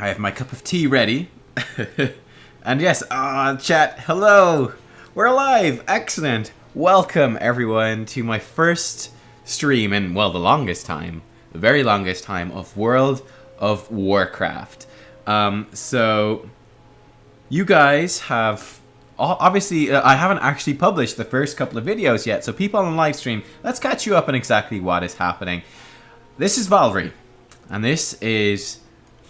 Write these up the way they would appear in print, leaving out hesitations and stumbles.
I have my cup of tea ready. And yes, chat, hello! We're alive! Excellent! Welcome, everyone, to my first stream in, well, the longest time. The very longest time of World of Warcraft. So, you guys have... Obviously, I haven't actually published the first couple of videos yet, so people on the live stream, let's catch you up on exactly what is happening. This is Vaalri, and this is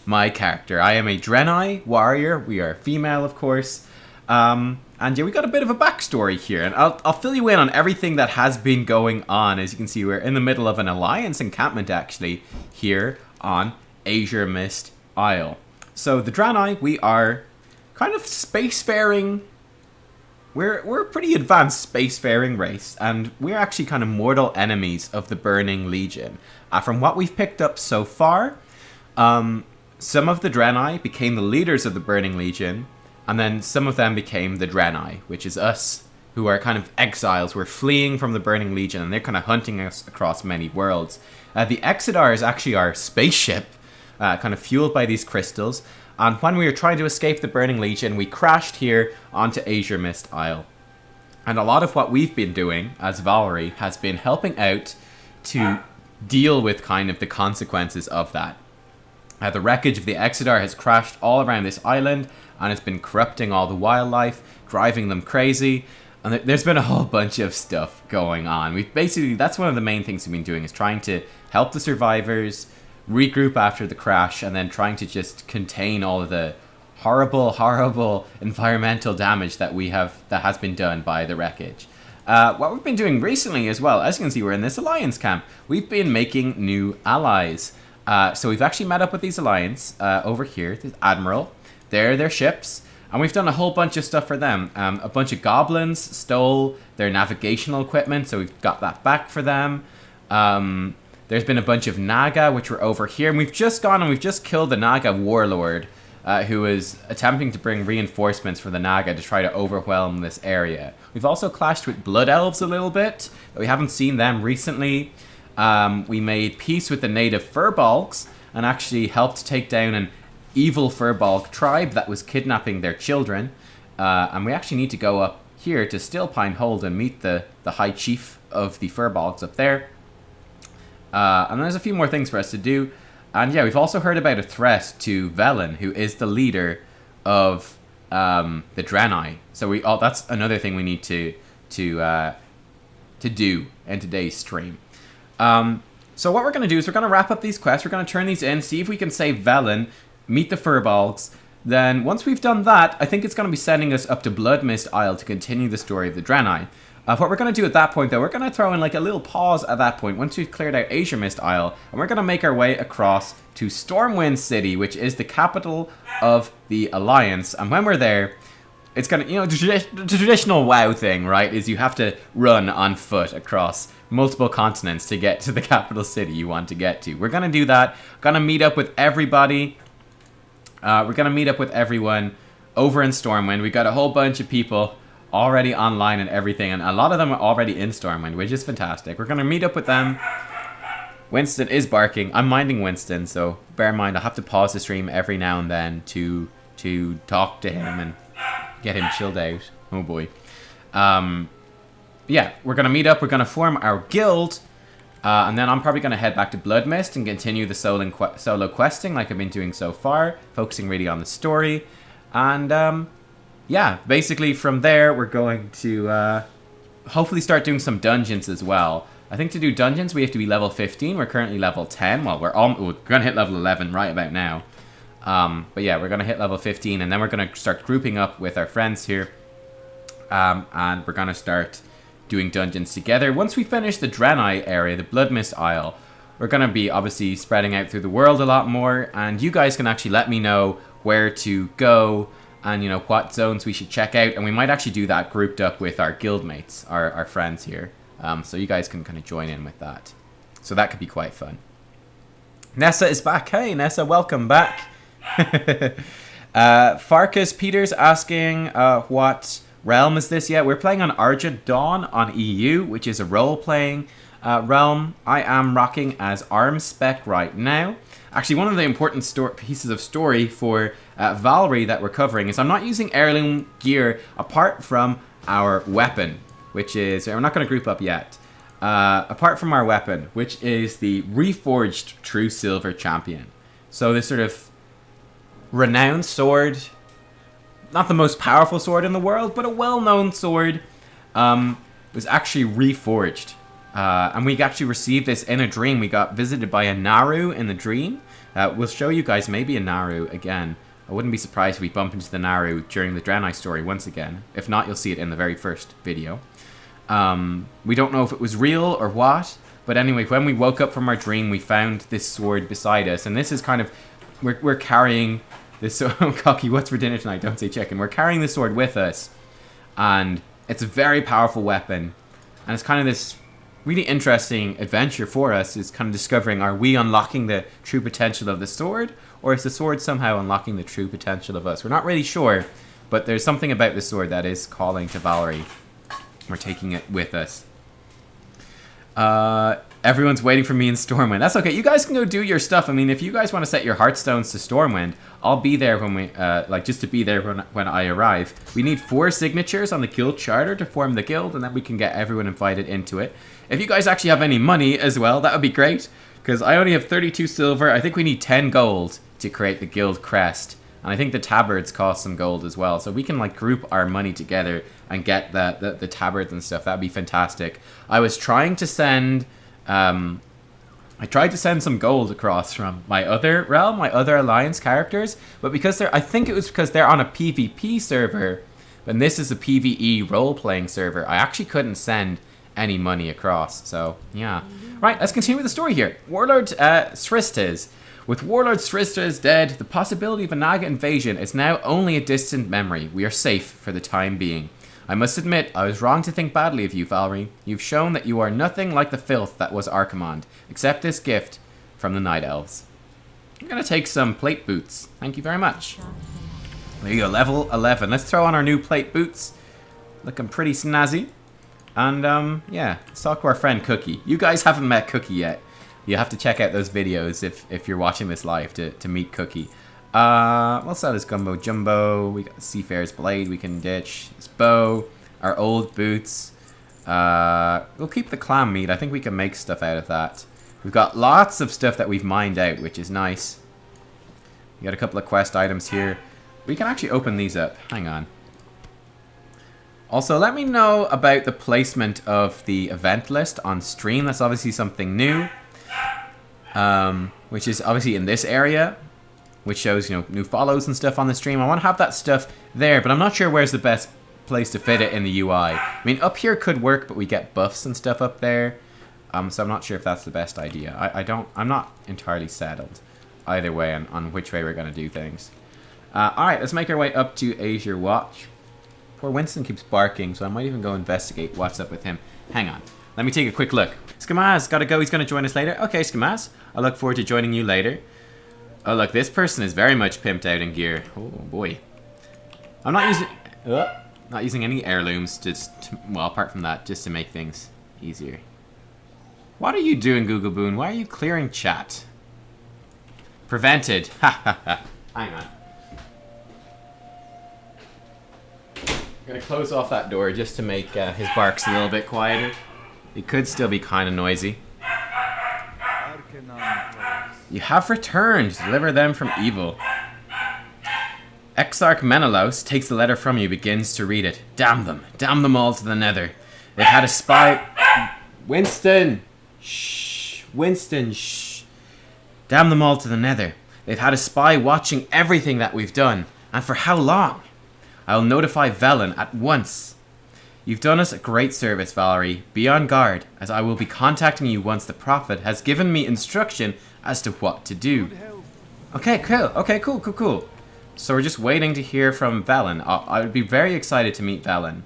my character. I am a Draenei warrior. We are female, of course. And yeah, we got a bit of a backstory here, and I'll fill you in on everything that has been going on. As you can see, we're in the middle of an alliance encampment, actually, here on Azuremyst Isle. So the Draenei, we are kind of spacefaring. We're a pretty advanced spacefaring race, and we're actually kind of mortal enemies of the Burning Legion. From what we've picked up so far, some of the Draenei became the leaders of the Burning Legion, and then some of them became the Draenei, which is us, who are kind of exiles. We're fleeing from the Burning Legion, and they're kind of hunting us across many worlds. The Exodar is actually our spaceship, kind of fueled by these crystals. And when we were trying to escape the Burning Legion, we crashed here onto Azuremyst Isle. And a lot of what we've been doing as Vaalri has been helping out to deal with kind of the consequences of that. The wreckage of the Exodar has crashed all around this island, and it's been corrupting all the wildlife, driving them crazy. And there's been a whole bunch of stuff going on. We've basically, that's one of the main things we've been doing, is trying to help the survivors, regroup after the crash, and then trying to just contain all of the horrible environmental damage that has been done by the wreckage. What we've been doing recently as well, as you can see, we're in this alliance camp. We've been making new allies. So we've actually met up with these alliance over here, the Admiral. They're their ships, and we've done a whole bunch of stuff for them. A bunch of goblins stole their navigational equipment, so we've got that back for them. There's been a bunch of Naga, which were over here, and we've just gone and we've just killed the Naga warlord, who is attempting to bring reinforcements for the Naga to try to overwhelm this area. We've also clashed with Blood Elves a little bit, but we haven't seen them recently. We made peace with the native Furbolgs, and actually helped take down an evil Furbolg tribe that was kidnapping their children. And we actually need to go up here to Stillpine Hold and meet the High Chief of the Furbolgs up there. And there's a few more things for us to do. And yeah, we've also heard about a threat to Velen, who is the leader of the Draenei. So that's another thing we need to do in today's stream. So what we're going to do is we're going to wrap up these quests. We're going to turn these in, see if we can save Velen, meet the Furbolgs. Then once we've done that, I think it's going to be sending us up to Bloodmist Isle to continue the story of the Draenei. What we're going to do at that point, though, we're going to throw in like a little pause at that point once we've cleared out Azuremyst Isle, and we're going to make our way across to Stormwind City, which is the capital of the Alliance. And when we're there, it's going to, the traditional WoW thing, right, is you have to run on foot across multiple continents to get to the capital city you want to get to. We're going to do that. Going to meet up with everybody. We're going to meet up with everyone over in Stormwind. We've got a whole bunch of people already online and everything, and a lot of them are already in Stormwind, which is fantastic. We're going to meet up with them. Winston is barking. I'm minding Winston, so bear in mind I'll have to pause the stream every now and then to talk to him and get him chilled out. Oh boy. Yeah, we're going to meet up. We're going to form our guild, and then I'm probably going to head back to Bloodmist and continue the solo questing like I've been doing so far, focusing really on the story. And yeah, basically from there, we're going to hopefully start doing some dungeons as well. I think to do dungeons, we have to be level 15. We're currently level 10. Well, we're going to hit level 11 right about now. But yeah, we're going to hit level 15, and then we're going to start grouping up with our friends here. And we're going to start doing dungeons together. Once we finish the Draenei area, the Bloodmist Isle, we're going to be obviously spreading out through the world a lot more. And you guys can actually let me know where to go, and what zones we should check out, and we might actually do that grouped up with our guildmates, our friends here. So you guys can kind of join in with that. So that could be quite fun. Nessa is back. Hey Nessa, welcome back. Farkas Peters asking what realm is this yet? We're playing on Argent Dawn on EU, which is a role-playing realm. I am rocking as Arm Spec right now. Actually, one of the important pieces of story for Vaalri that we're covering is I'm not using heirloom gear apart from our weapon, which is... We're not going to group up yet. Apart from our weapon, which is the Reforged True Silver Champion. So this sort of renowned sword, not the most powerful sword in the world, but a well-known sword, was actually reforged. And we actually received this in a dream. We got visited by a Naru in the dream. We'll show you guys maybe a Naru again. I wouldn't be surprised if we bump into the Naru during the Draenei story once again. If not, you'll see it in the very first video. We don't know if it was real or what, but anyway, when we woke up from our dream, we found this sword beside us, and this is kind of, we're carrying this, Cocky, what's for dinner tonight? Don't say chicken. We're carrying this sword with us, and it's a very powerful weapon, and it's kind of this really interesting adventure for us, is kind of discovering, are we unlocking the true potential of the sword, or is the sword somehow unlocking the true potential of us? We're not really sure, but there's something about the sword that is calling to Vaalri. We're taking it with us. Everyone's waiting for me in Stormwind. That's okay. You guys can go do your stuff. I mean, if you guys want to set your Heartstones to Stormwind, I'll be there when we, just to be there when I arrive. We need 4 signatures on the guild charter to form the guild, and then we can get everyone invited into it. If you guys actually have any money as well, that would be great, because I only have 32 silver. I think we need 10 gold to create the guild crest. And I think the tabards cost some gold as well. So we can like group our money together and get the tabards and stuff. That'd be fantastic. I was trying to send... I tried to send some gold across from my other realm, my other alliance characters. But because I think it was because they're on a PvP server. And this is a PvE role-playing server. I actually couldn't send any money across. So, yeah. Right, let's continue with the story here. Warlord Sristas. With Warlord Sristas dead, the possibility of a Naga invasion is now only a distant memory. We are safe for the time being. I must admit, I was wrong to think badly of you, Vaalri. You've shown that you are nothing like the filth that was Archimonde. Accept this gift from the Night Elves. I'm going to take some plate boots. Thank you very much. There you go, level 11. Let's throw on our new plate boots. Looking pretty snazzy. And, yeah, let's talk to our friend Cookie. You guys haven't met Cookie yet. You have to check out those videos if you're watching this live to meet Cookie. We'll sell this Gumbo Jumbo. We got the Seafarer's Blade we can ditch. This bow. Our old boots. We'll keep the clam meat. I think we can make stuff out of that. We've got lots of stuff that we've mined out, which is nice. We got a couple of quest items here. We can actually open these up. Hang on. Also, let me know about the placement of the event list on stream. That's obviously something new. Which is obviously in this area, which shows, you know, new follows and stuff on the stream. I want to have that stuff there, but I'm not sure where's the best place to fit it in the UI. I mean, up here could work, but we get buffs and stuff up there. So I'm not sure if that's the best idea. I'm not entirely settled either way on which way we're going to do things. Alright, let's make our way up to Azure Watch. Poor Winston keeps barking, so I might even go investigate what's up with him. Hang on. Let me take a quick look. Skamaz, gotta go. He's gonna join us later. Okay, Skamaz. I look forward to joining you later. Oh, look, this person is very much pimped out in gear. Oh, boy. I'm not using any heirlooms, well, apart from that, just to make things easier. What are you doing, Google Boon? Why are you clearing chat? Prevented. Ha, ha, ha. Hang on. I'm gonna close off that door just to make his barks a little bit quieter. It could still be kind of noisy. You have returned. Deliver them from evil. Exarch Menelaus takes the letter from you, begins to read it. Damn them. Damn them all to the nether. They've had a spy... Winston! Shh. Winston, shh. Damn them all to the nether. They've had a spy watching everything that we've done. And for how long? I'll notify Velen at once. You've done us a great service, Vaalri. Be on guard, as I will be contacting you once the Prophet has given me instruction as to what to do. Okay, cool. Okay, cool. So we're just waiting to hear from Velen. I would be very excited to meet Velen.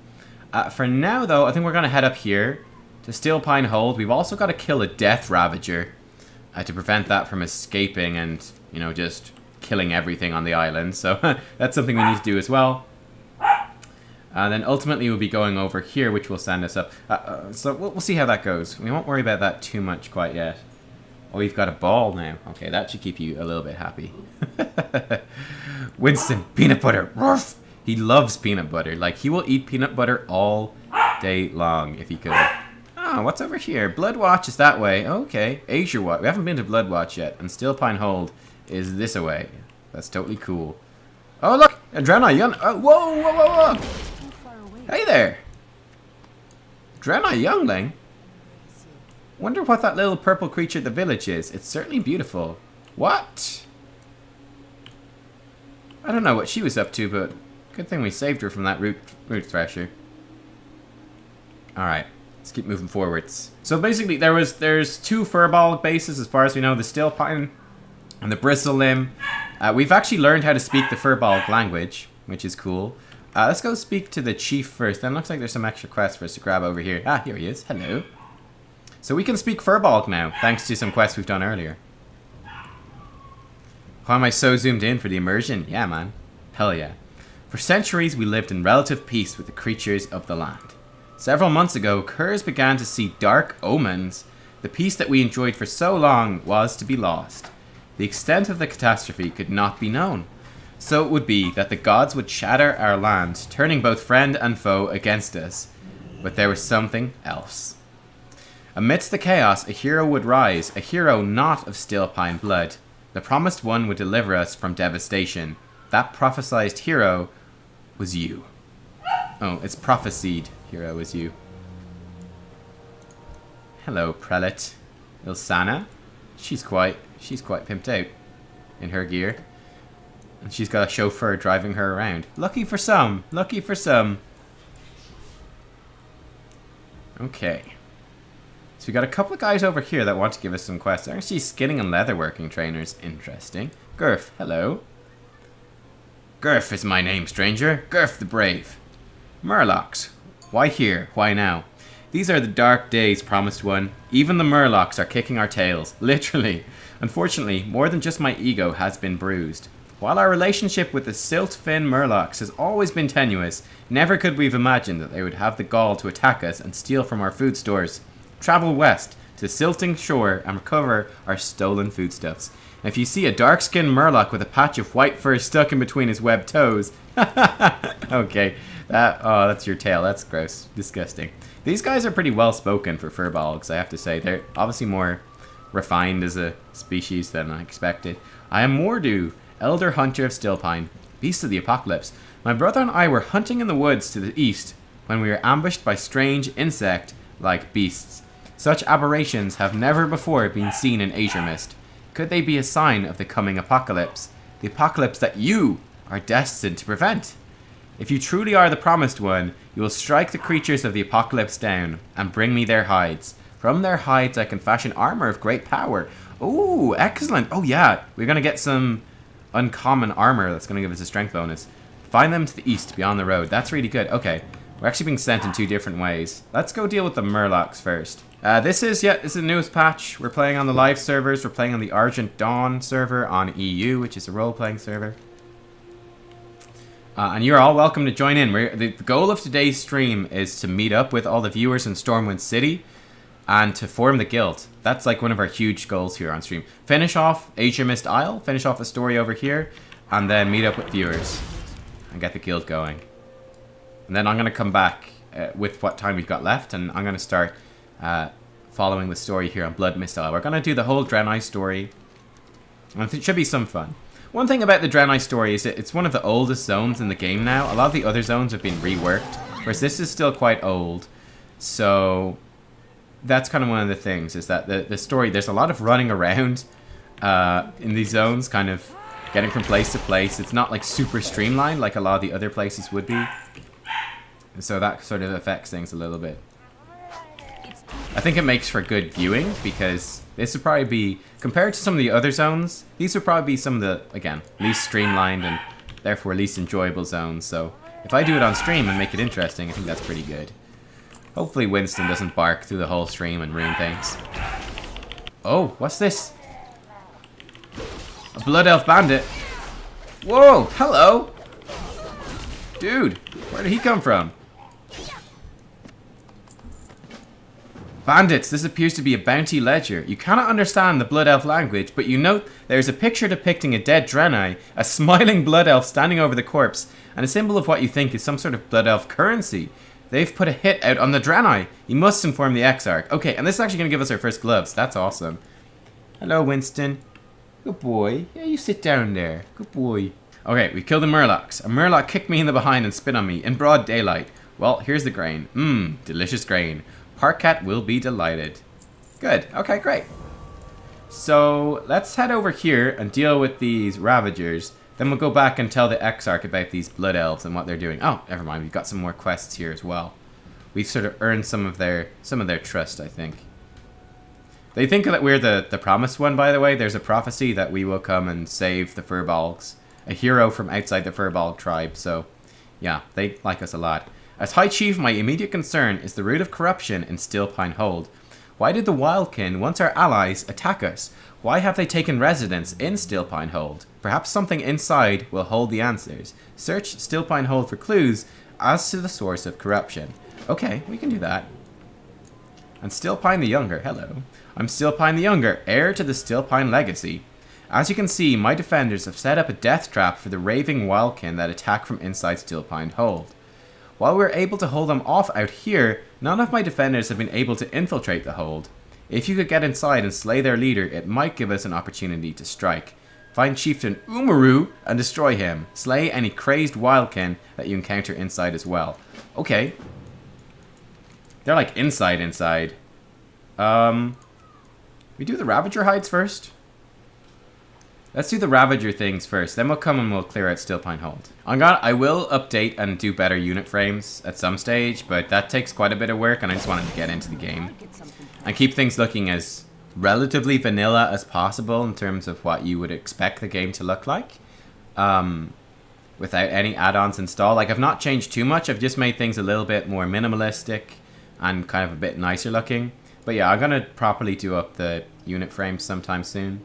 For now, though, I think we're going to head up here to Steel Pine Hold. We've also got to kill a Death Ravager to prevent that from escaping and, you know, just killing everything on the island. So that's something we need to do as well. And then ultimately we'll be going over here, which will send us up. So we'll see how that goes. We won't worry about that too much quite yet. Oh, you've got a ball now. Okay, that should keep you a little bit happy. Winston, peanut butter. Ruff. He loves peanut butter. Like, he will eat peanut butter all day long if he could. Oh, what's over here? Bloodwatch is that way. Okay. Azure Watch. We haven't been to Bloodwatch yet. And Stillpine Hold is this away. That's totally cool. Oh, look! Draenei Young. Oh, whoa, whoa, whoa, whoa! Hey there! Draenei Youngling? Wonder what that little purple creature at the village is. It's certainly beautiful. What? I don't know what she was up to, but good thing we saved her from that root thresher. Alright, let's keep moving forwards. So basically there's 2 Furbolg bases as far as we know, the Stillpine and the Bristle Limb. We've actually learned how to speak the Furbolg language, which is cool. Let's go speak to the chief first. Then looks like there's some extra quests for us to grab over here. Ah, here he is. Hello. So we can speak Furbolg now, thanks to some quests we've done earlier. Why am I so zoomed in for the immersion? Yeah, man. Hell yeah. For centuries, we lived in relative peace with the creatures of the land. Several months ago, Curs began to see dark omens. The peace that we enjoyed for so long was to be lost. The extent of the catastrophe could not be known. So it would be that the gods would shatter our land, turning both friend and foe against us. But there was something else. Amidst the chaos, a hero would rise, a hero not of Stillpine blood. The promised one would deliver us from devastation. That prophesied hero was you. Oh, it's prophesied hero is you. Hello, prelate. Ilsana. She's quite pimped out in her gear. And she's got a chauffeur driving her around. Lucky for some. Lucky for some. Okay. So we got a couple of guys over here that want to give us some quests. They're actually skinning and leatherworking trainers. Interesting. Gurf, hello. Gurf is my name, stranger. Gurf the Brave. Murlocs. Why here? Why now? These are the dark days, promised one. Even the Murlocs are kicking our tails. Literally. Unfortunately, more than just my ego has been bruised. While our relationship with the Siltfin Murlocs has always been tenuous, never could we have imagined that they would have the gall to attack us and steal from our food stores. Travel west to Silting Shore and recover our stolen foodstuffs. And if you see a dark-skinned Murloc with a patch of white fur stuck in between his webbed toes... okay, that's your tail. That's gross. Disgusting. These guys are pretty well-spoken for Furbolgs, I have to say. They're obviously more refined as a species than I expected. I am Mordu, Elder Hunter of Stillpine, Beast of the Apocalypse. My brother and I were hunting in the woods to the east when we were ambushed by strange insect-like beasts. Such aberrations have never before been seen in Azuremyst. Could they be a sign of the coming apocalypse? The apocalypse that you are destined to prevent? If you truly are the promised one, you will strike the creatures of the apocalypse down and bring me their hides. From their hides I can fashion armor of great power. Ooh, excellent. Oh yeah, we're going to get some uncommon armor that's going to give us a strength bonus. Find them to the east beyond the road. That's really good. Okay, we're actually being sent in 2 different ways. Let's go deal with the Murlocs first. This is the newest patch. We're playing on the live servers. We're playing on the Argent Dawn server on EU, which is a role-playing server. And you're all welcome to join in. The goal of today's stream is to meet up with all the viewers in Stormwind City and to form the guild. That's like one of our huge goals here on stream. Finish off Azuremyst Isle, finish off a story over here, and then meet up with viewers and get the guild going. And then I'm going to come back with what time we've got left, and I'm going to start following the story here on Bloodmist Isle. We're going to do the whole Draenei story, and it should be some fun. One thing about the Draenei story is that it's one of the oldest zones in the game now. A lot of the other zones have been reworked, whereas this is still quite old. So that's kind of one of the things, is that the story, there's a lot of running around in these zones, kind of getting from place to place. It's not like super streamlined like a lot of the other places would be. So that sort of affects things a little bit. I think it makes for good viewing, because this would probably be, compared to some of the other zones, these would probably be some of the, again, least streamlined and therefore least enjoyable zones. So if I do it on stream and make it interesting, I think that's pretty good. Hopefully Winston doesn't bark through the whole stream and ruin things. Oh, what's this? A Blood Elf Bandit. Whoa, hello! Dude, where did he come from? Bandits, this appears to be a bounty ledger. You cannot understand the Blood Elf language, but you note there is a picture depicting a dead Draenei, a smiling Blood Elf standing over the corpse, and a symbol of what you think is some sort of Blood Elf currency. They've put a hit out on the Draenei. You must inform the Exarch. Okay, and this is actually going to give us our first gloves. That's awesome. Hello, Winston. Good boy. Yeah, you sit down there. Good boy. Okay, we killed the Murlocs. A Murloc kicked me in the behind and spit on me in broad daylight. Well, here's the grain. Mmm, delicious grain. Parkcat will be delighted. Good. Okay, great. So, let's head over here and deal with these Ravagers. Then we'll go back and tell the Exarch about these Blood Elves and what they're doing. Oh, never mind. We've got some more quests here as well. We've sort of earned some of their trust, I think. They think that we're the promised one, by the way. There's a prophecy that we will come and save the Furbolgs. A hero from outside the Furbolg tribe. So, yeah, they like us a lot. As High Chief, my immediate concern is the root of corruption in Stillpine Hold. Why did the Wildkin, once our allies, attack us? Why have they taken residence in Stillpine Hold? Perhaps something inside will hold the answers. Search Stillpine Hold for clues as to the source of corruption. Okay, we can do that. And Stillpine the Younger, hello. I'm Stillpine the Younger, heir to the Stillpine legacy. As you can see, my defenders have set up a death trap for the raving Wildkin that attack from inside Stillpine Hold. While we're able to hold them off out here, none of my defenders have been able to infiltrate the hold. If you could get inside and slay their leader, it might give us an opportunity to strike. Find Chieftain Umaru and destroy him. Slay any crazed Wildkin that you encounter inside as well. Okay. They're like inside. We do the Ravager hides first? Let's do the Ravager things first, then we'll come and we'll clear out Stillpine Hold. I will update and do better unit frames at some stage, but that takes quite a bit of work and I just wanted to get into the game. And keep things looking as relatively vanilla as possible in terms of what you would expect the game to look like. Without any add-ons installed. Like, I've not changed too much, I've just made things a little bit more minimalistic and kind of a bit nicer looking. But yeah, I'm going to properly do up the unit frames sometime soon.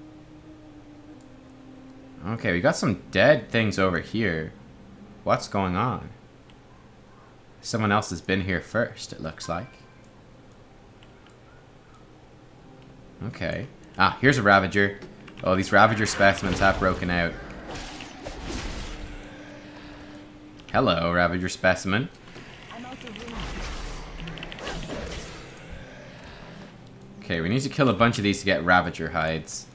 Okay, we got some dead things over here. What's going on? Someone else has been here first, it looks like. Okay. Ah, here's a Ravager. Oh, these Ravager specimens have broken out. Hello, Ravager specimen. Okay, we need to kill a bunch of these to get Ravager hides.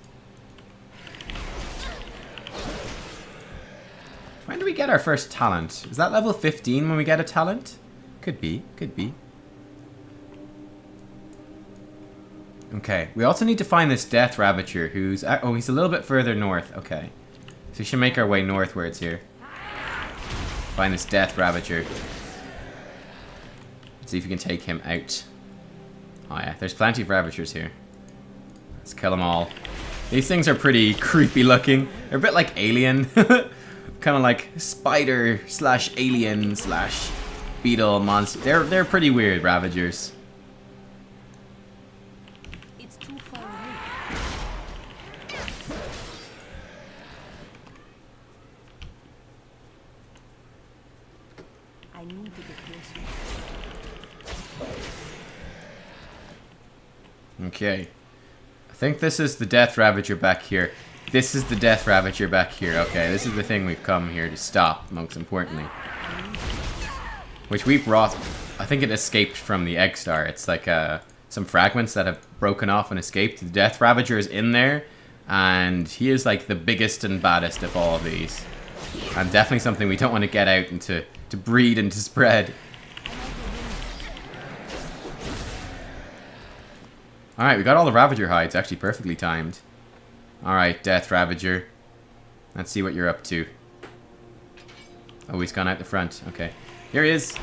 When do we get our first talent? Is that level 15 when we get a talent? Could be, could be. Okay, we also need to find this Death Ravager who's... Oh, he's a little bit further north. Okay. So we should make our way northwards here. Find this Death Ravager. Let's see if we can take him out. Oh yeah, there's plenty of Ravagers here. Let's kill them all. These things are pretty creepy looking. They're a bit like Alien. Kind of like spider slash alien slash beetle monster. They're pretty weird, Ravagers. It's too far away. I need to get closer. Okay. I think this is the Death Ravager back here. This is the Death Ravager back here. Okay, this is the thing we've come here to stop, most importantly. Which we brought... I think it escaped from the Exodar. It's like some fragments that have broken off and escaped. The Death Ravager is in there, and he is like the biggest and baddest of all of these. And definitely something we don't want to get out and to breed and to spread. Alright, we got all the Ravager hides, actually perfectly timed. Alright, Death Ravager. Let's see what you're up to. Oh, he's gone out the front. Okay. Here he is.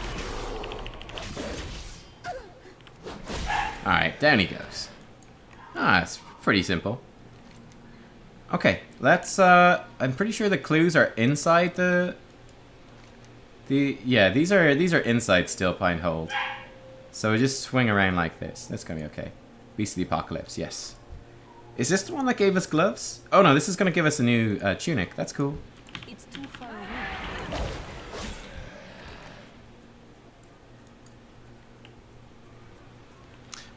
Alright, down he goes. Ah, it's pretty simple. Okay, let's, I'm pretty sure the clues are inside yeah, these are inside Stillpine Hold. So just swing around like this. That's gonna be okay. Beast of the Apocalypse, yes. Is this the one that gave us gloves? Oh no, this is gonna give us a new tunic. That's cool. It's too far away.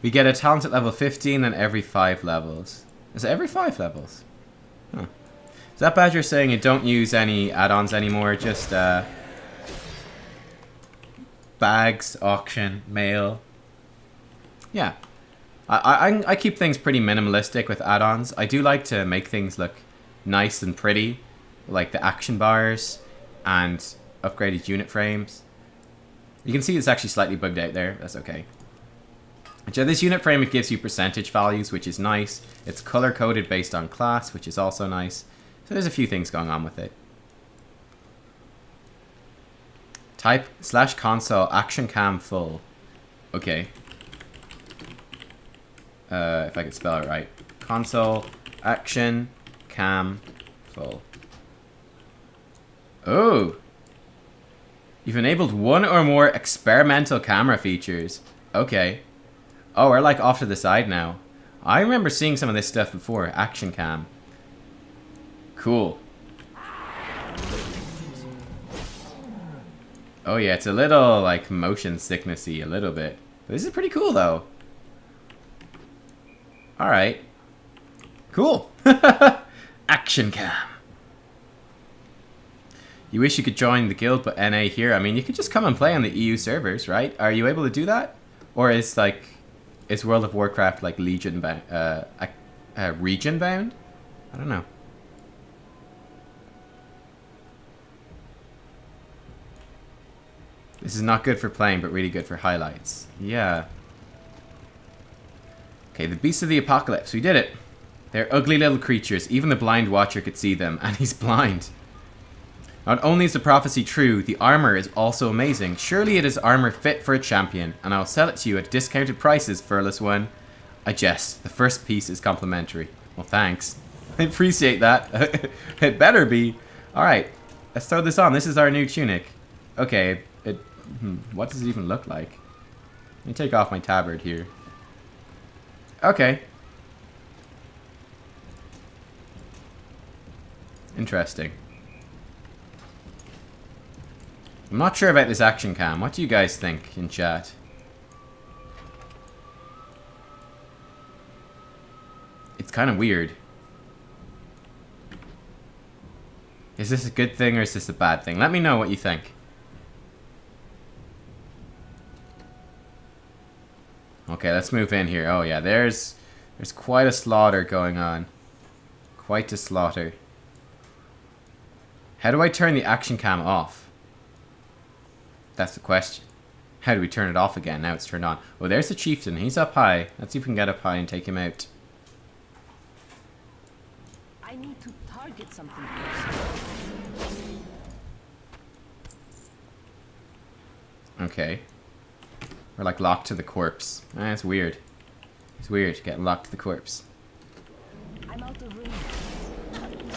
We get a talent at level 15 and every 5 levels. Is it every 5 levels? Huh. Is that Badger saying you don't use any add-ons anymore? Just bags, auction, mail. Yeah. I keep things pretty minimalistic with add-ons. I do like to make things look nice and pretty. Like the action bars and upgraded unit frames. You can see it's actually slightly bugged out there. That's okay. So this unit frame, it gives you percentage values, which is nice. It's color-coded based on class, which is also nice. So there's a few things going on with it. Type /console action cam full. Okay. If I could spell it right. Console action cam full. Oh! You've enabled one or more experimental camera features. Okay. Oh, we're like off to the side now. I remember seeing some of this stuff before. Action cam. Cool. Oh yeah, it's a little like motion sicknessy a little bit. But this is pretty cool though. Alright. Cool. Action cam. You wish you could join the guild, but NA here. I mean, you could just come and play on the EU servers, right? Are you able to do that? Or is like, is World of Warcraft like region bound? Region bound? I don't know. This is not good for playing, but really good for highlights. Yeah. Okay, the Beasts of the Apocalypse. We did it. They're ugly little creatures. Even the blind watcher could see them, and he's blind. Not only is the prophecy true, the armor is also amazing. Surely it is armor fit for a champion, and I'll sell it to you at discounted prices, furless one. I jest. The first piece is complimentary. Well, thanks. I appreciate that. It better be. Alright, let's throw this on. This is our new tunic. Okay, what does it even look like? Let me take off my tabard here. Okay. Interesting. I'm not sure about this action cam. What do you guys think in chat? It's kind of weird. Is this a good thing or is this a bad thing? Let me know what you think. Okay, let's move in here. Oh yeah, there's quite a slaughter going on. Quite a slaughter. How do I turn the action cam off? That's the question. How do we turn it off again? Now it's turned on. Oh, there's the chieftain. He's up high. Let's see if we can get up high and take him out. I need to target something first. Okay. We're like locked to the corpse. It's weird. It's weird getting locked to the corpse. I'm out of range.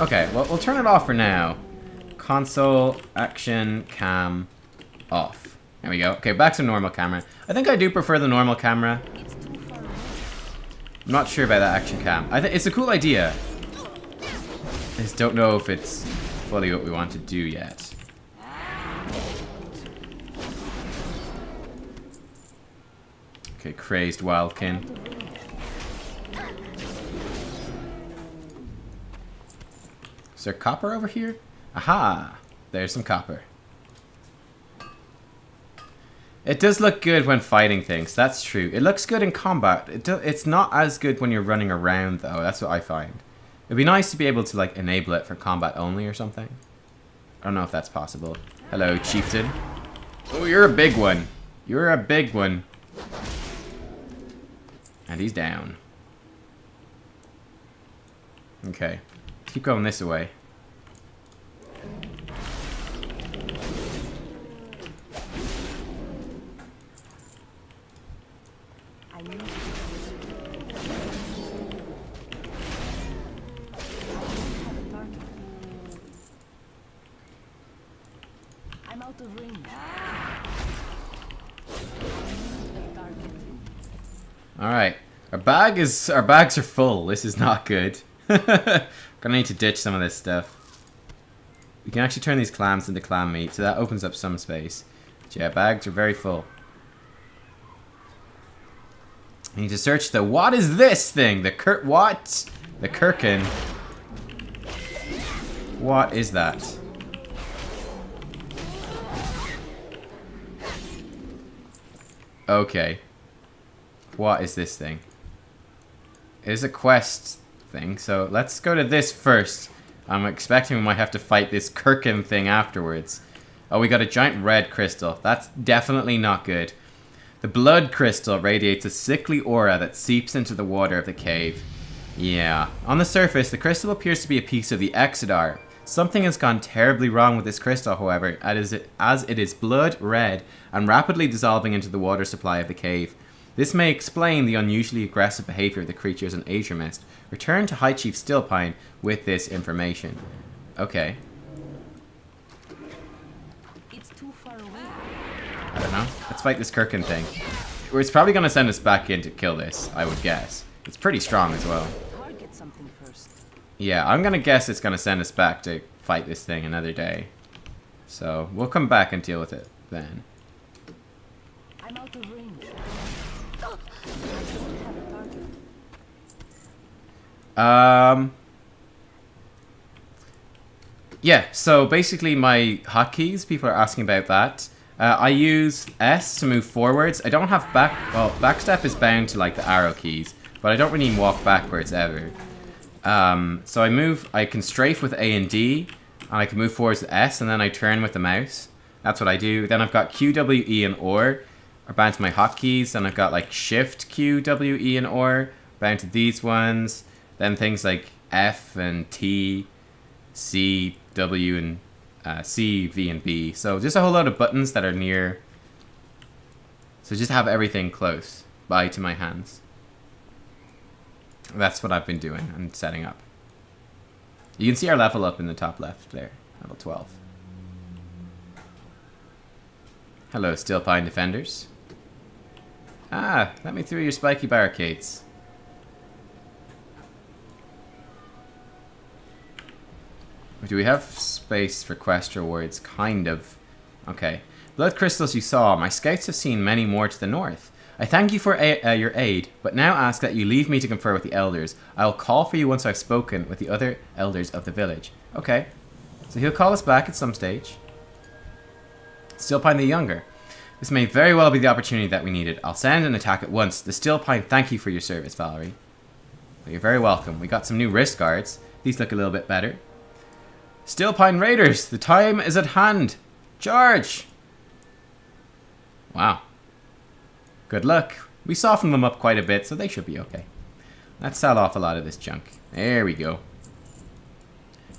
Okay, well, we'll turn it off for now. Console, action, cam, off. There we go. Okay, back to normal camera. I think I do prefer the normal camera. It's too far away. I'm not sure about that action cam. I think it's a cool idea. I just don't know if it's fully what we want to do yet. Okay, crazed wildkin. Is there copper over here? Aha! There's some copper. It does look good when fighting things, that's true. It looks good in combat. It's not as good when you're running around though, that's what I find. It'd be nice to be able to like enable it for combat only or something. I don't know if that's possible. Hello, chieftain. Oh, you're a big one. You're a big one. And he's down. Okay. Keep going this way. I need to I'm out of range. Alright. Our bags are full. This is not good. Gonna need to ditch some of this stuff. We can actually turn these clams into clam meat, so that opens up some space. But yeah, bags are very full. I need to search the... What is this thing? The what? The Kirkin. What is that? Okay. What is this thing? It is a quest thing, so let's go to this first. I'm expecting we might have to fight this Kirkin thing afterwards. Oh, we got a giant red crystal. That's definitely not good. The blood crystal radiates a sickly aura that seeps into the water of the cave. Yeah. On the surface, the crystal appears to be a piece of the Exodar. Something has gone terribly wrong with this crystal, however, as it is blood red and rapidly dissolving into the water supply of the cave. This may explain the unusually aggressive behavior of the creatures in Azuremyst. Return to High Chief Stillpine with this information. Okay. It's too far away. I don't know. Let's fight this Kirkin thing. It's probably going to send us back in to kill this, I would guess. It's pretty strong as well. Target something first. Yeah, I'm going to guess it's going to send us back to fight this thing another day. So, we'll come back and deal with it then. I'm out of range. I don't have a target. Yeah, so basically my hotkeys, people are asking about that. I use S to move forwards. I don't have backstep is bound to like the arrow keys, but I don't really walk backwards ever. So I can strafe with A and D, and I can move forwards with S, and then I turn with the mouse. That's what I do. Then I've got Q, W, E, and R are bound to my hotkeys, and I've got like Shift, Q, W, E, and R bound to these ones. Then things like F and T, C, W, and C, V, and B. So just a whole load of buttons that are near. So just have everything close by to my hands. That's what I've been doing and setting up. You can see our level up in the top left there, level 12. Hello, Stillpine defenders. Ah, let me through your spiky barricades. Do we have space for quest rewards? Kind of. Okay. Blood crystals you saw. My scouts have seen many more to the north. I thank you for your aid, but now ask that you leave me to confer with the elders. I'll call for you once I've spoken with the other elders of the village. Okay. So he'll call us back at some stage. Stillpine the Younger. This may very well be the opportunity that we needed. I'll send an attack at once. The Stillpine thank you for your service, Vaalri. Well, you're very welcome. We got some new wrist guards. These look a little bit better. Stillpine Raiders, the time is at hand. Charge! Wow. Good luck. We softened them up quite a bit, so they should be okay. Let's sell off a lot of this junk. There we go.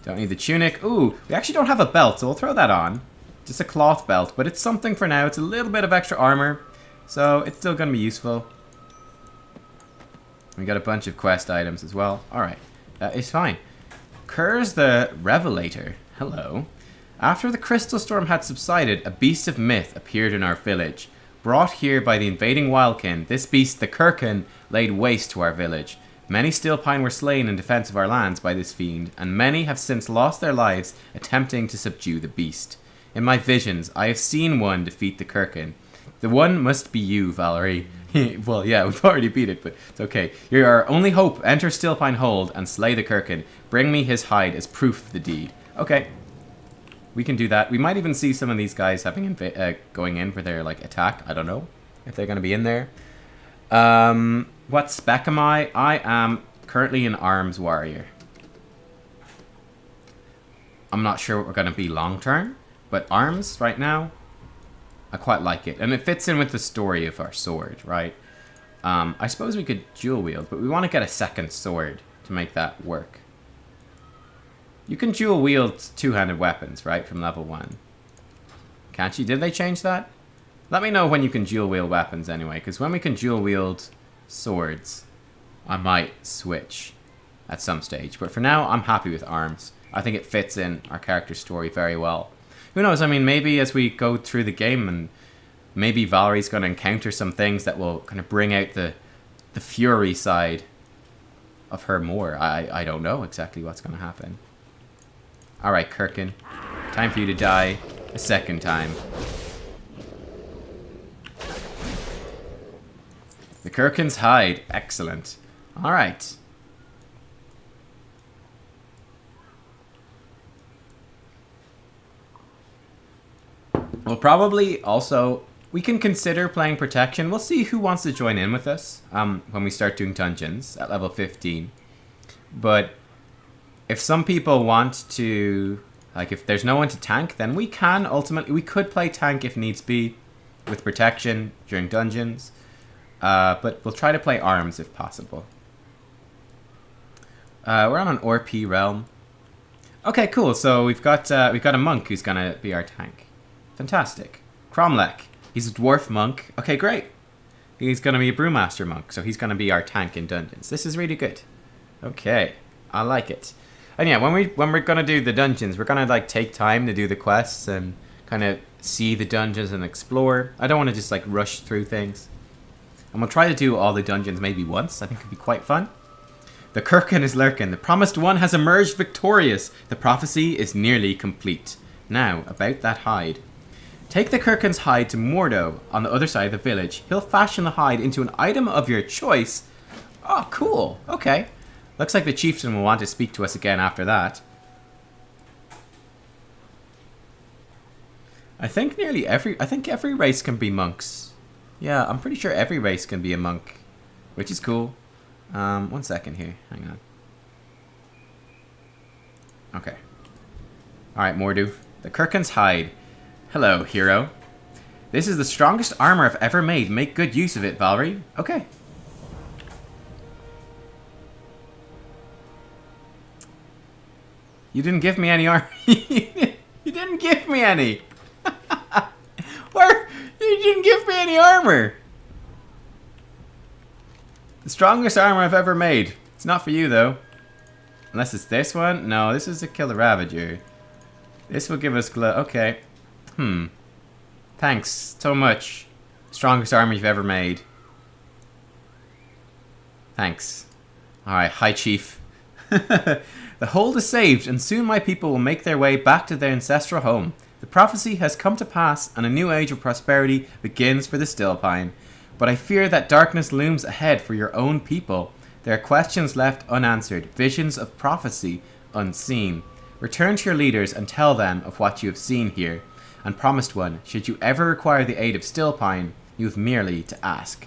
Don't need the tunic. Ooh, we actually don't have a belt, so we'll throw that on. Just a cloth belt, but it's something for now. It's a little bit of extra armor, so it's still going to be useful. We got a bunch of quest items as well. Alright, it's fine. Kurz the Revelator. Hello. After the crystal storm had subsided, a beast of myth appeared in our village. Brought here by the invading wildkin, this beast, the Kirkin, laid waste to our village. Many Stillpine were slain in defense of our lands by this fiend, and many have since lost their lives attempting to subdue the beast. In my visions, I have seen one defeat the Kirkin. The one must be you, Vaalri. Well, yeah, we've already beat it, but it's okay. You're our only hope. Enter Stillpine Hold and slay the Kirkin. Bring me his hide as proof of the deed. Okay. We can do that. We might even see some of these guys having going in for their like attack. I don't know if they're going to be in there. What spec am I? I am currently an arms warrior. I'm not sure what we're going to be long term, but arms right now, I quite like it. And it fits in with the story of our sword, right? I suppose we could dual wield, but we want to get a second sword to make that work. You can dual wield two-handed weapons, right, from level 1. Can't you? Did they change that? Let me know when you can dual wield weapons anyway, because when we can dual wield swords, I might switch at some stage. But for now, I'm happy with arms. I think it fits in our character's story very well. Who knows? I mean, maybe as we go through the game, and maybe Vaalri's going to encounter some things that will kind of bring out the fury side of her more. I don't know exactly what's going to happen. Alright, Kirkin. Time for you to die a second time. The Kirkin's hide. Excellent. Alright. We'll probably also... We can consider playing Protection. We'll see who wants to join in with us when we start doing dungeons at level 15. But if some people want to... Like, if there's no one to tank, then we can ultimately... We could play tank if needs be with Protection during dungeons. But we'll try to play arms if possible. We're on an RP realm. Okay, cool. So we've got a monk who's gonna be our tank. Fantastic. Cromlech. He's a dwarf monk. Okay, great. He's gonna be a brewmaster monk, so he's gonna be our tank in dungeons. This is really good. Okay, I like it. And yeah, when we're gonna do the dungeons, we're gonna like take time to do the quests and kind of see the dungeons and explore. I don't want to just like rush through things. And we'll try to do all the dungeons maybe once. I think it'd be quite fun. The Kirkin is lurking. The promised one has emerged victorious. The prophecy is nearly complete. Now, about that hide. Take the Kirkin's hide to Mordo on the other side of the village. He'll fashion the hide into an item of your choice. Oh, cool. Okay. Looks like the chieftain will want to speak to us again after that. I think every race can be monks. Yeah, I'm pretty sure every race can be a monk, which is cool. 1 second here. Hang on. Okay. Alright, Mordu. The Kirkin's hide. Hello, hero. This is the strongest armor I've ever made. Make good use of it, Vaalri. Okay. You didn't give me any armor. You didn't give me any. Where? You didn't give me any armor. The strongest armor I've ever made. It's not for you, though. Unless it's this one? No, this is to kill the Ravager. This will give us glow. Okay. Thanks so much. Strongest armor you've ever made. Thanks. Alright, hi chief. The hold is saved, and soon my people will make their way back to their ancestral home. The prophecy has come to pass, and a new age of prosperity begins for the Stillpine. But I fear that darkness looms ahead for your own people. There are questions left unanswered, visions of prophecy unseen. Return to your leaders and tell them of what you have seen here. And promised one, should you ever require the aid of Stillpine, you have merely to ask.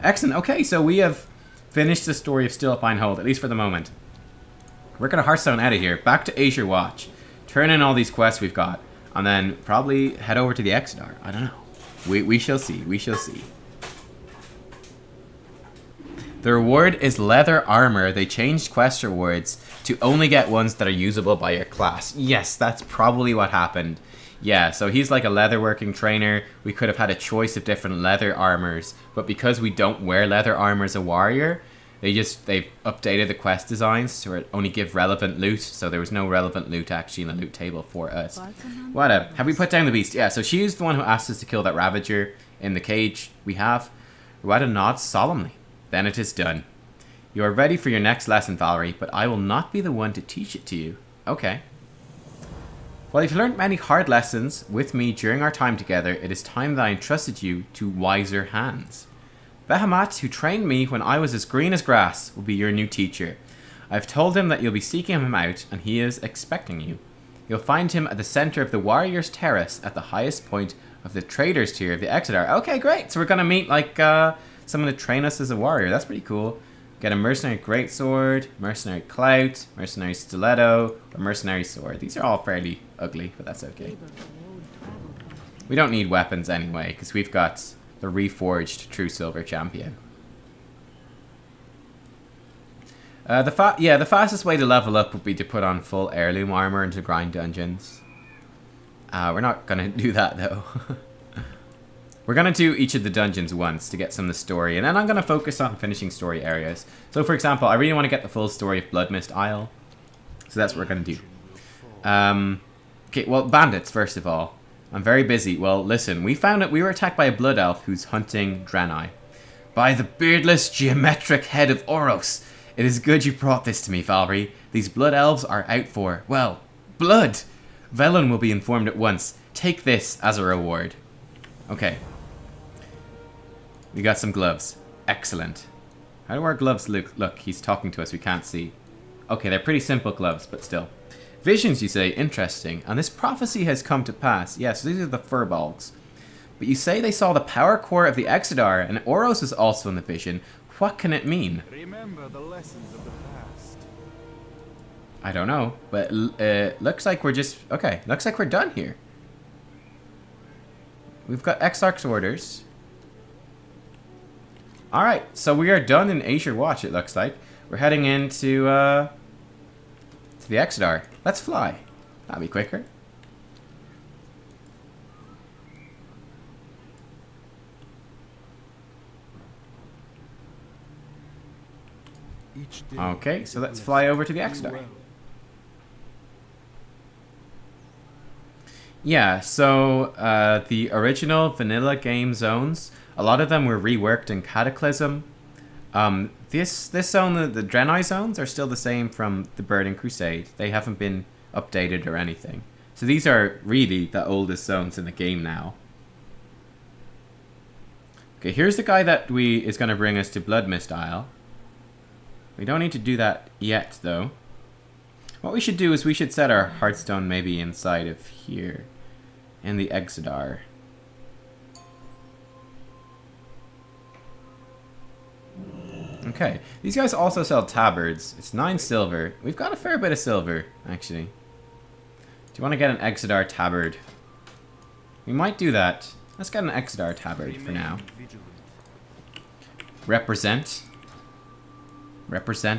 Excellent. Okay, so we have finished the story of Stillpine Hold, at least for the moment. We're going to Hearthstone out of here, back to Azure Watch, turn in all these quests we've got, and then probably head over to the Exodar. I don't know. We shall see. We shall see. The reward is leather armor. They changed quest rewards to only get ones that are usable by your class. Yes, that's probably what happened. Yeah, so he's like a leatherworking trainer. We could have had a choice of different leather armors, but because we don't wear leather armor as a warrior, they've updated the quest designs to only give relevant loot, so there was no relevant loot actually in the loot table for us. What up? Have we put down the beast? Yeah, so she's the one who asked us to kill that Ravager in the cage we have. Ruada nods solemnly. Then it is done. You are ready for your next lesson, Vaalri, but I will not be the one to teach it to you. Okay. While you've learned many hard lessons with me during our time together, it is time that I entrusted you to wiser hands. Behemat, who trained me when I was as green as grass, will be your new teacher. I've told him that you'll be seeking him out, and he is expecting you. You'll find him at the center of the Warriors' Terrace, at the highest point of the Traders tier of the Exodar. Okay, great. So we're going to meet, like, someone to train us as a warrior. That's pretty cool. Get a Mercenary Greatsword, Mercenary Clout, Mercenary Stiletto, or Mercenary Sword. These are all fairly ugly, but that's okay. We don't need weapons anyway, because we've got the Reforged True Silver Champion. The fastest way to level up would be to put on full heirloom armor and to grind dungeons. We're not going to do that, though. We're going to do each of the dungeons once to get some of the story, and then I'm going to focus on finishing story areas. So, for example, I really want to get the full story of Bloodmist Isle. So that's what we're going to do. Okay, well, bandits, first of all. I'm very busy. Well, listen, we found that we were attacked by a blood elf who's hunting Draenei. By the beardless geometric head of Oros, it is good you brought this to me, Vaalri. These blood elves are out for, well, blood. Velen will be informed at once. Take this as a reward. Okay. We got some gloves. Excellent. How do our gloves look? Look, he's talking to us. We can't see. Okay, they're pretty simple gloves, but still. Visions, you say? Interesting. And this prophecy has come to pass. Yes, these are the furbolgs. But you say they saw the power core of the Exodar, and Oros is also in the vision. What can it mean? Remember the lessons of the past. I don't know, but looks like we're just... Okay, looks like we're done here. We've got Exarch's orders. Alright, so we are done in Aesir Watch, it looks like. We're heading into to the Exodar. Let's fly. That'll be quicker. Okay, so let's fly over to the Exodar. Yeah, so the original vanilla game zones, a lot of them were reworked in Cataclysm. This zone, the Draenei zones, are still the same from the Burning Crusade. They haven't been updated or anything. So these are really the oldest zones in the game now. Okay, here's the guy that is going to bring us to Bloodmist Isle. We don't need to do that yet, though. What we should do is we should set our Hearthstone maybe inside of here, in the Exodar. Okay, these guys also sell tabards. It's 9 silver. We've got a fair bit of silver, actually. Do you want to get an Exodar tabard? We might do that. Let's get an Exodar tabard for now. Represent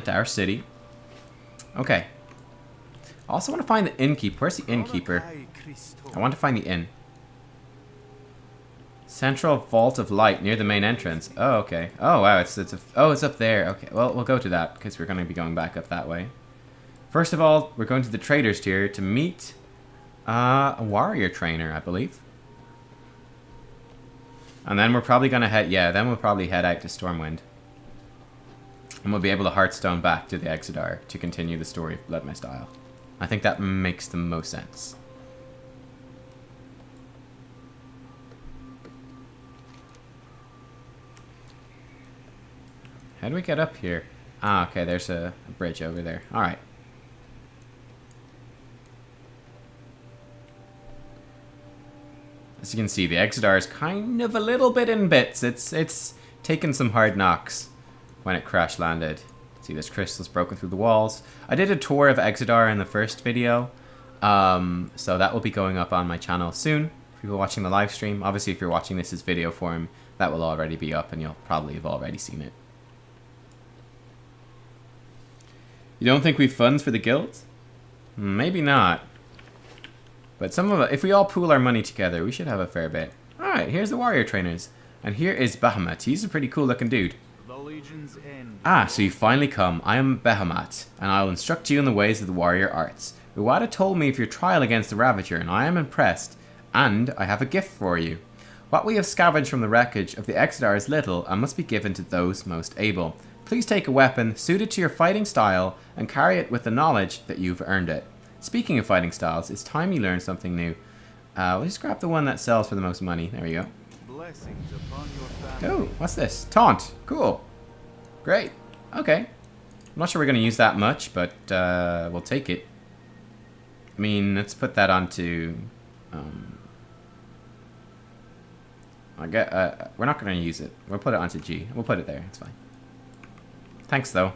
our city. Okay. I also want to find the innkeeper. Where's the innkeeper? I want to find the inn. Central Vault of Light near the main entrance. Oh, okay. Oh, wow. It's up there. Okay. Well, we'll go to that because we're going to be going back up that way. First of all, we're going to the Trader's Tier to meet a warrior trainer, I believe. And then we're probably going to head... Yeah, then we'll probably head out to Stormwind. And we'll be able to Hearthstone back to the Exodar to continue the story of Bloodmist Isle. I think that makes the most sense. How do we get up here? Ah, okay, there's a bridge over there. Alright. As you can see, the Exodar is kind of a little bit in bits. It's taken some hard knocks when it crash landed. See, there's crystals broken through the walls. I did a tour of Exodar in the first video, so that will be going up on my channel soon. If you're watching the live stream, obviously if you're watching this as video form, that will already be up and you'll probably have already seen it. You don't think we've funds for the guild? Maybe not. But some of it, if we all pool our money together, we should have a fair bit. Alright, here's the warrior trainers. And here is Bahamut. He's a pretty cool looking dude. Ah, so you finally come. I am Bahamut, and I will instruct you in the ways of the warrior arts. Uwada told me of your trial against the Ravager, and I am impressed. And I have a gift for you. What we have scavenged from the wreckage of the Exodar is little, and must be given to those most able. Please take a weapon suited to your fighting style, and carry it with the knowledge that you've earned it. Speaking of fighting styles, it's time you learn something new. We'll just grab the one that sells for the most money. There we go. Blessings upon your family. Oh, what's this? Taunt. Cool. Great. Okay. I'm not sure we're going to use that much, but we'll take it. I mean, let's put that onto... we're not going to use it. We'll put it onto G. We'll put it there. It's fine. Thanks, though.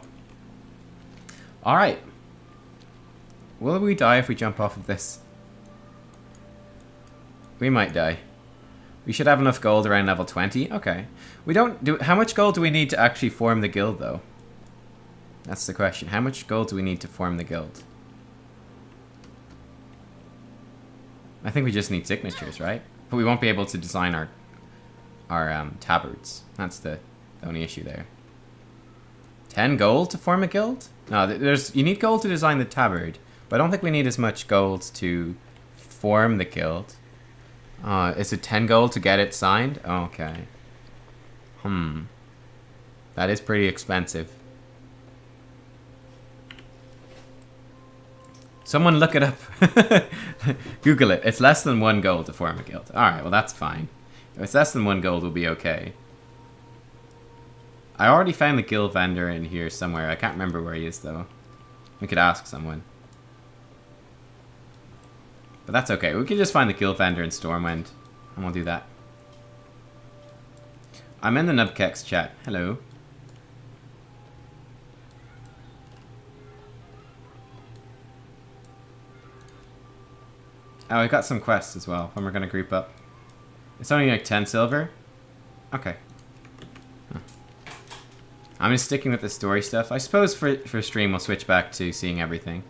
Alright. Will we die if we jump off of this? We might die. We should have enough gold around level 20. Okay. We don't do... How much gold do we need to actually form the guild, though? That's the question. How much gold do we need to form the guild? I think we just need signatures, right? But we won't be able to design our tabards. That's the only issue there. 10 gold to form a guild? No, you need gold to design the tabard, but I don't think we need as much gold to form the guild. Is it 10 gold to get it signed? Okay. That is pretty expensive. Someone look it up. Google it. It's less than 1 gold to form a guild. Alright, well that's fine. If it's less than 1 gold, we'll be okay. I already found the guild vendor in here somewhere. I can't remember where he is, though. We could ask someone. But that's okay. We can just find the guild vendor in Stormwind. And we'll do that. I'm in the Nubkex chat. Hello. Oh, I got some quests as well, when we're going to group up. It's only like 10 silver? Okay. Huh. I'm just sticking with the story stuff. I suppose for stream we'll switch back to seeing everything.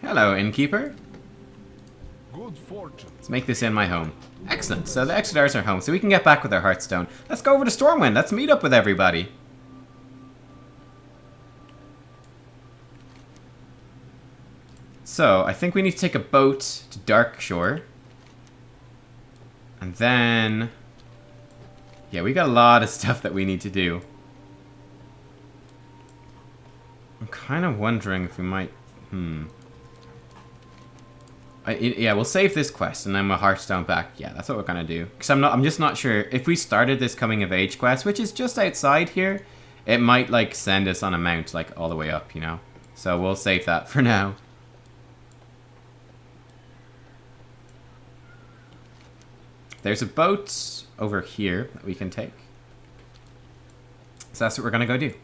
Hello, innkeeper. Good fortune. Let's make this in my home. Excellent. So the Exodars are home, so we can get back with our Hearthstone. Let's go over to Stormwind. Let's meet up with everybody. So, I think we need to take a boat to Darkshore. And then... yeah, we got a lot of stuff that we need to do. I'm kind of wondering if we might... yeah, we'll save this quest and then we'll Hearthstone back. Yeah, that's what we're gonna do. Because I'm just not sure. If we started this Coming of Age quest, which is just outside here, it might, like, send us on a mount, like, all the way up, you know? So we'll save that for now. There's a boat over here that we can take. So that's what we're gonna go do.